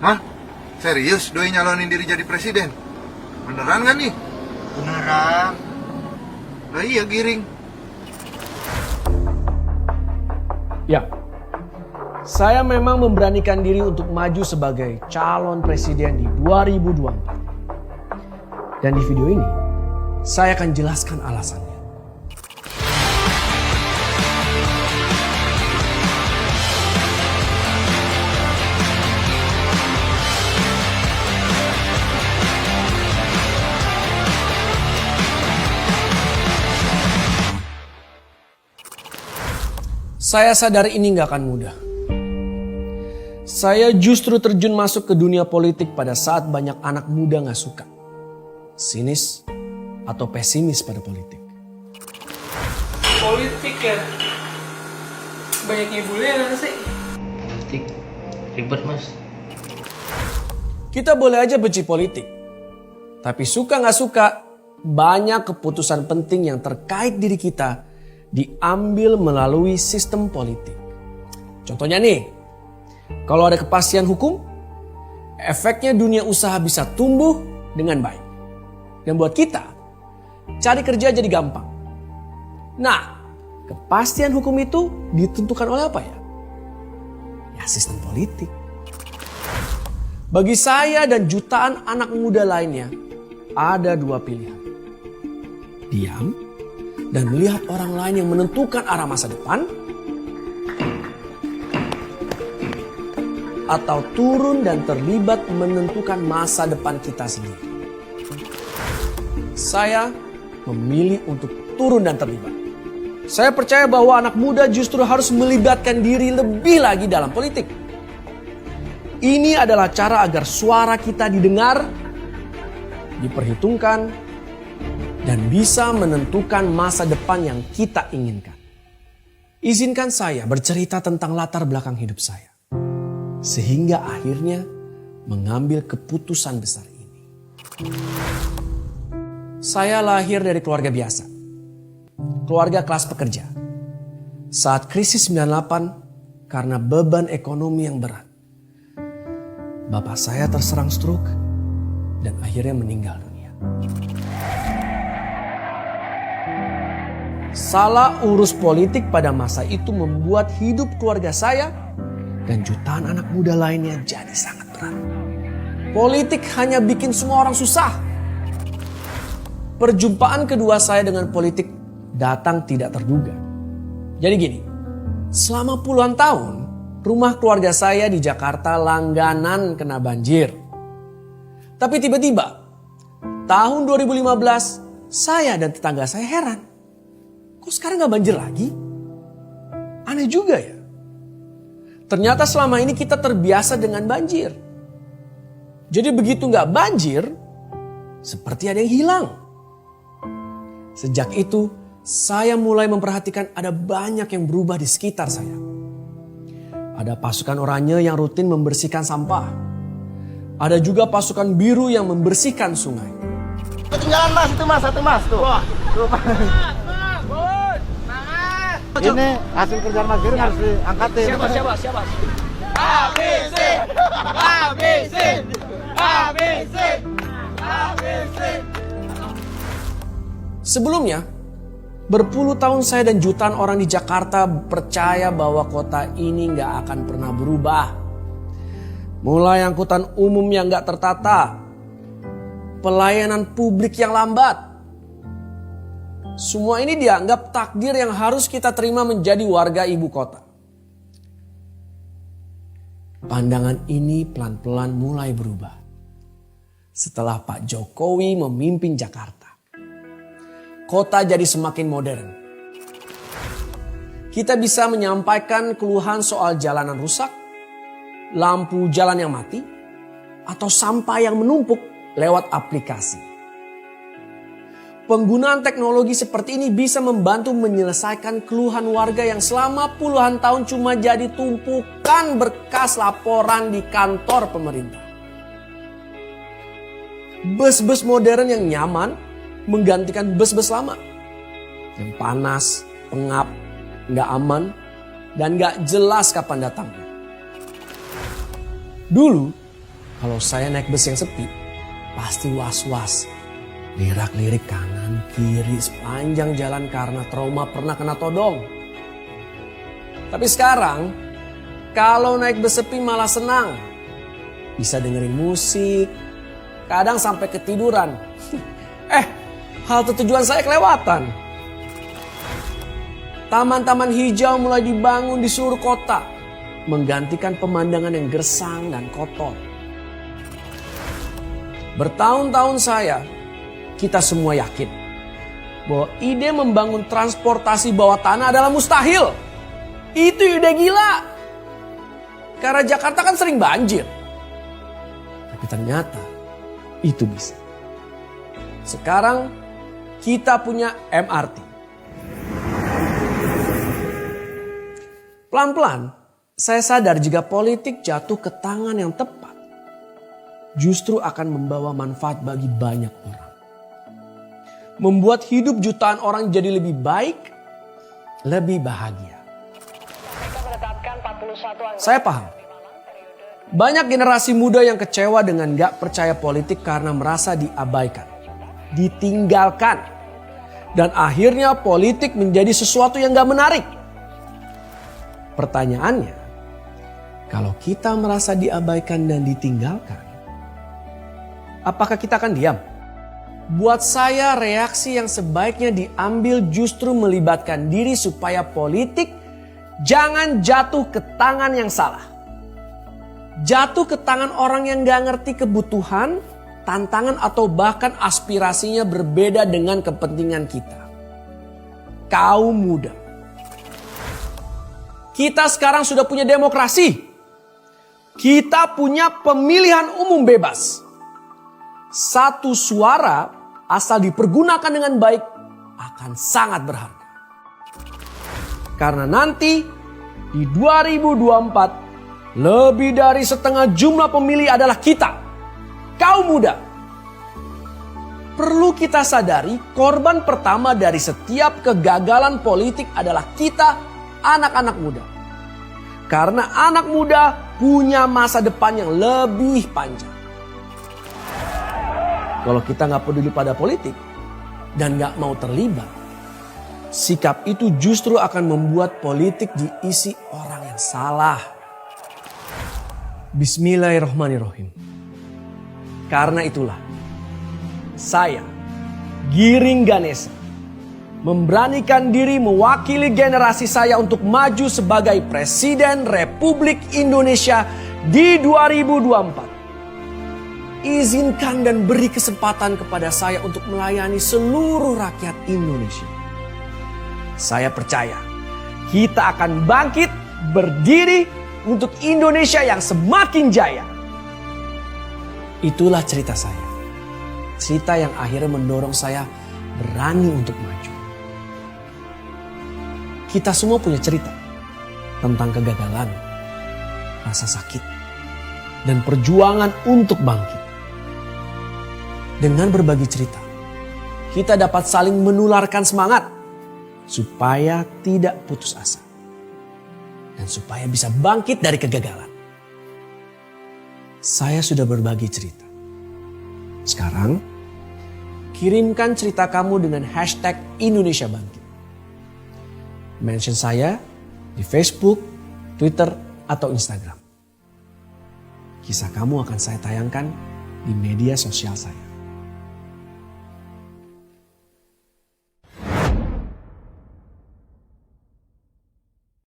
Hah? Serius doi nyalonin diri jadi presiden? Beneran kan nih? Beneran. Lah iya Giring. Ya, saya memang memberanikan diri untuk maju sebagai calon presiden di 2024. Dan di video ini, saya akan jelaskan alasannya. Saya sadar ini gak akan mudah. Saya justru terjun masuk ke dunia politik pada saat banyak anak muda gak suka, sinis, atau pesimis pada politik. Politik ya? Banyak ngibulnya kan sih? Politik ribet mas. Kita boleh aja benci politik, tapi suka gak suka, banyak keputusan penting yang terkait diri kita diambil melalui sistem politik. Contohnya nih, kalau ada kepastian hukum, efeknya dunia usaha bisa tumbuh dengan baik. Dan buat kita, cari kerja jadi gampang. Nah, kepastian hukum itu ditentukan oleh apa ya? Ya sistem politik. Bagi saya dan jutaan anak muda lainnya, ada dua pilihan. Diam dan melihat orang lain yang menentukan arah masa depan, atau turun dan terlibat menentukan masa depan kita sendiri. Saya memilih untuk turun dan terlibat. Saya percaya bahwa anak muda justru harus melibatkan diri lebih lagi dalam politik. Ini adalah cara agar suara kita didengar, diperhitungkan, dan bisa menentukan masa depan yang kita inginkan. Izinkan saya bercerita tentang latar belakang hidup saya, sehingga akhirnya mengambil keputusan besar ini. Saya lahir dari keluarga biasa, keluarga kelas pekerja. Saat krisis 98 karena beban ekonomi yang berat, bapak saya terserang stroke dan akhirnya meninggal dunia. Salah urus politik pada masa itu membuat hidup keluarga saya dan jutaan anak muda lainnya jadi sangat berat. Politik hanya bikin semua orang susah. Perjumpaan kedua saya dengan politik datang tidak terduga. Jadi gini, selama puluhan tahun rumah keluarga saya di Jakarta langganan kena banjir. Tapi tiba-tiba tahun 2015 saya dan tetangga saya heran. Kok sekarang gak banjir lagi? Aneh juga ya. Ternyata selama ini kita terbiasa dengan banjir. Jadi begitu gak banjir, seperti ada yang hilang. Sejak itu, saya mulai memperhatikan ada banyak yang berubah di sekitar saya. Ada pasukan oranye yang rutin membersihkan sampah. Ada juga pasukan biru yang membersihkan sungai. Ketinggalan mas, itu mas, satu mas tuh. Wah, tuh mas. Ini hasil kerjaan mas Giring harus diangkatin. Siapa? Habisin! Habisin! Habisin! Habisin! Sebelumnya, berpuluh tahun saya dan jutaan orang di Jakarta percaya bahwa kota ini gak akan pernah berubah. Mulai angkutan umum yang gak tertata, pelayanan publik yang lambat. Semua ini dianggap takdir yang harus kita terima menjadi warga ibu kota. Pandangan ini pelan-pelan mulai berubah setelah Pak Jokowi memimpin Jakarta. Kota jadi semakin modern. Kita bisa menyampaikan keluhan soal jalanan rusak, lampu jalan yang mati, atau sampah yang menumpuk lewat aplikasi. Penggunaan teknologi seperti ini bisa membantu menyelesaikan keluhan warga yang selama puluhan tahun cuma jadi tumpukan berkas laporan di kantor pemerintah. Bus-bus modern yang nyaman menggantikan bus-bus lama yang panas, pengap, nggak aman, dan nggak jelas kapan datangnya. Dulu, Kalau saya naik bus yang sepi, pasti was-was. Lirak-lirik kanan, kiri, sepanjang jalan karena trauma pernah kena todong. Tapi sekarang, kalau naik bus sepi malah senang. Bisa dengerin musik, kadang sampai ketiduran. Halte tujuan saya kelewatan. Taman-taman hijau mulai dibangun di seluruh kota, menggantikan pemandangan yang gersang dan kotor. Bertahun-tahun kita semua yakin bahwa ide membangun transportasi bawah tanah adalah mustahil. Itu ide gila. Karena Jakarta kan sering banjir. Tapi ternyata itu bisa. Sekarang kita punya MRT. Pelan-pelan saya sadar jika politik jatuh ke tangan yang tepat, justru akan membawa manfaat bagi banyak orang. Membuat hidup jutaan orang jadi lebih baik, lebih bahagia. Saya paham. Banyak generasi muda yang kecewa dengan gak percaya politik karena merasa diabaikan, ditinggalkan. Dan akhirnya politik menjadi sesuatu yang gak menarik. Pertanyaannya, kalau kita merasa diabaikan dan ditinggalkan, apakah kita akan diam? Buat saya reaksi yang sebaiknya diambil justru melibatkan diri supaya politik jangan jatuh ke tangan yang salah. Jatuh ke tangan orang yang gak ngerti kebutuhan, tantangan atau bahkan aspirasinya berbeda dengan kepentingan kita. Kaum muda. Kita sekarang sudah punya demokrasi. Kita punya pemilihan umum bebas. Satu suara asal dipergunakan dengan baik akan sangat berharga. Karena nanti di 2024 lebih dari setengah jumlah pemilih adalah kita, kaum muda. Perlu kita sadari korban pertama dari setiap kegagalan politik adalah kita, anak-anak muda. Karena anak muda punya masa depan yang lebih panjang. Kalau kita nggak peduli pada politik dan nggak mau terlibat, sikap itu justru akan membuat politik diisi orang yang salah. Bismillahirrahmanirrahim. Karena itulah saya, Giring Ganesha, memberanikan diri mewakili generasi saya untuk maju sebagai Presiden Republik Indonesia di 2024. Izinkan dan beri kesempatan kepada saya untuk melayani seluruh rakyat Indonesia. Saya percaya kita akan bangkit berdiri untuk Indonesia yang semakin jaya. Itulah cerita saya. Cerita yang akhirnya mendorong saya berani untuk maju. Kita semua punya cerita tentang kegagalan, rasa sakit, dan perjuangan untuk bangkit. Dengan berbagi cerita, kita dapat saling menularkan semangat supaya tidak putus asa. Dan supaya bisa bangkit dari kegagalan. Saya sudah berbagi cerita. Sekarang, kirimkan cerita kamu dengan hashtag Indonesia Bangkit. Mention saya di Facebook, Twitter, atau Instagram. Kisah kamu akan saya tayangkan di media sosial saya.